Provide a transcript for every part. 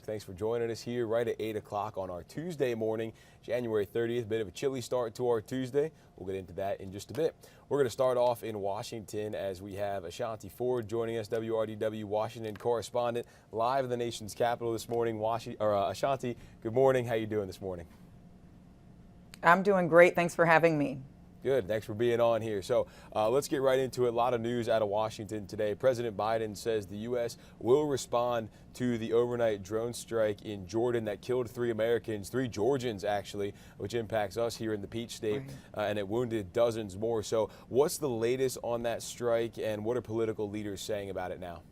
Thanks for joining us here right at 8 o'clock on our Tuesday morning, January 30th. Bit of a chilly start to our Tuesday. We'll get into that in just a bit. We're going to start off in Washington as we have Ashanti Ford joining us, WRDW Washington correspondent, live in the nation's capital this morning. Ashanti, good morning. How you doing this morning? I'm doing great. Thanks for having me. Good. Thanks for being on here. So let's get right into it. A lot of news out of Washington today. President Biden says the U.S. will respond to the overnight drone strike in Jordan that killed 3 Americans, 3 Georgians actually, which impacts us here in the Peach State, and it wounded dozens more. So what's the latest on that strike, and what are political leaders saying about it now?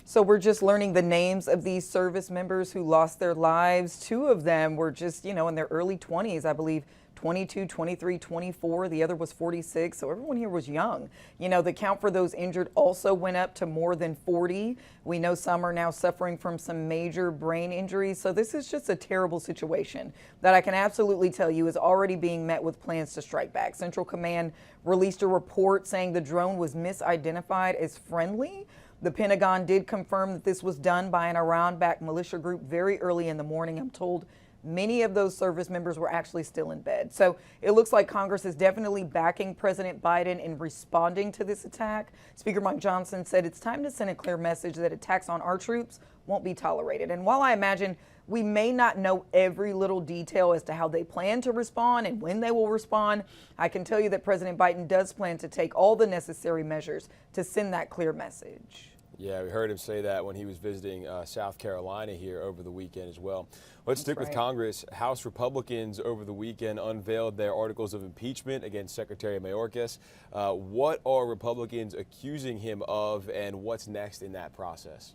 So we're just learning the names of these service members who lost their lives. 2 of them were just, in their early 20s, I believe. 22, 23, 24. The other was 46. So everyone here was young. The count for those injured also went up to more than 40. We know some are now suffering from some major brain injuries. So this is just a terrible situation that I can absolutely tell you is already being met with plans to strike back. Central Command released a report saying the drone was misidentified as friendly. The Pentagon did confirm that this was done by an Iran-backed militia group very early in the morning. I'm told many of those service members were actually still in bed. So it looks like Congress is definitely backing President Biden in responding to this attack. Speaker Mike Johnson said it's time to send a clear message that attacks on our troops won't be tolerated. And while I imagine we may not know every little detail as to how they plan to respond and when they will respond, I can tell you that President Biden does plan to take all the necessary measures to send that clear message. Yeah, we heard him say that when he was visiting South Carolina here over the weekend as well. Let's stick with Congress. House Republicans over the weekend unveiled their articles of impeachment against Secretary Mayorkas. What are Republicans accusing him of, and what's next in that process?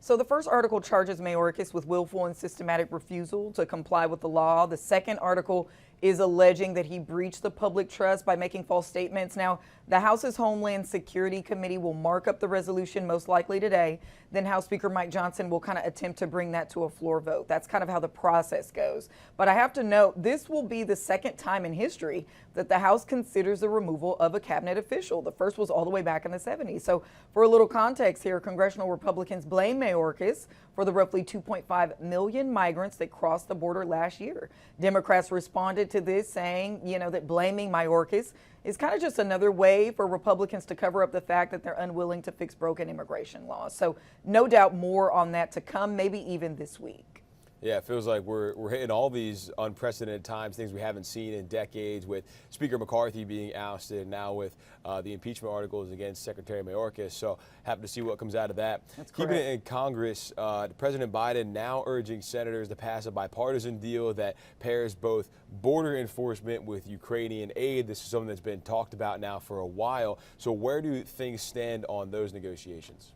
So the first article charges Mayorkas with willful and systematic refusal to comply with the law. The second article is alleging that he breached the public trust by making false statements. Now, the House's Homeland Security Committee will mark up the resolution most likely today. Then House Speaker Mike Johnson will kind of attempt to bring that to a floor vote. That's kind of how the process goes. But I have to note, this will be the second time in history that the House considers the removal of a cabinet official. The first was all the way back in the 70s. So for a little context here, congressional Republicans blame Mayorkas for the roughly 2.5 million migrants that crossed the border last year. Democrats responded to this saying, that blaming Mayorkas is kind of just another way for Republicans to cover up the fact that they're unwilling to fix broken immigration laws. So no doubt more on that to come, maybe even this week. Yeah, it feels like we're hitting all these unprecedented times, things we haven't seen in decades, with Speaker McCarthy being ousted, and now with the impeachment articles against Secretary Mayorkas. So happy to see what comes out of that. Keeping it in Congress, President Biden now urging senators to pass a bipartisan deal that pairs both border enforcement with Ukrainian aid. This is something that's been talked about now for a while. So where do things stand on those negotiations?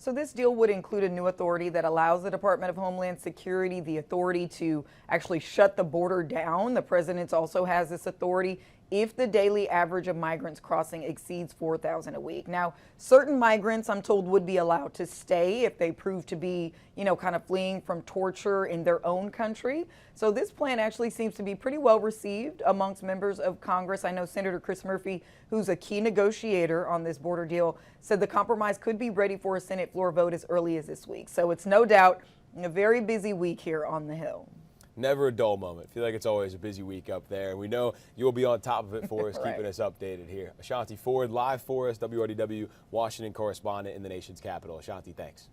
So this deal would include a new authority that allows the Department of Homeland Security the authority to actually shut the border down. The president also has this authority if the daily average of migrants crossing exceeds 4,000 a week. Now, certain migrants, I'm told, would be allowed to stay if they prove to be, kind of fleeing from torture in their own country. So this plan actually seems to be pretty well received amongst members of Congress. I know Senator Chris Murphy, who's a key negotiator on this border deal, said the compromise could be ready for a Senate floor vote as early as this week. So it's no doubt a very busy week here on the Hill. Never a dull moment. I feel like it's always a busy week up there. We know you'll be on top of it for us, keeping us updated here. Ashanti Ford, live for us, WRDW Washington correspondent in the nation's capital. Ashanti, thanks.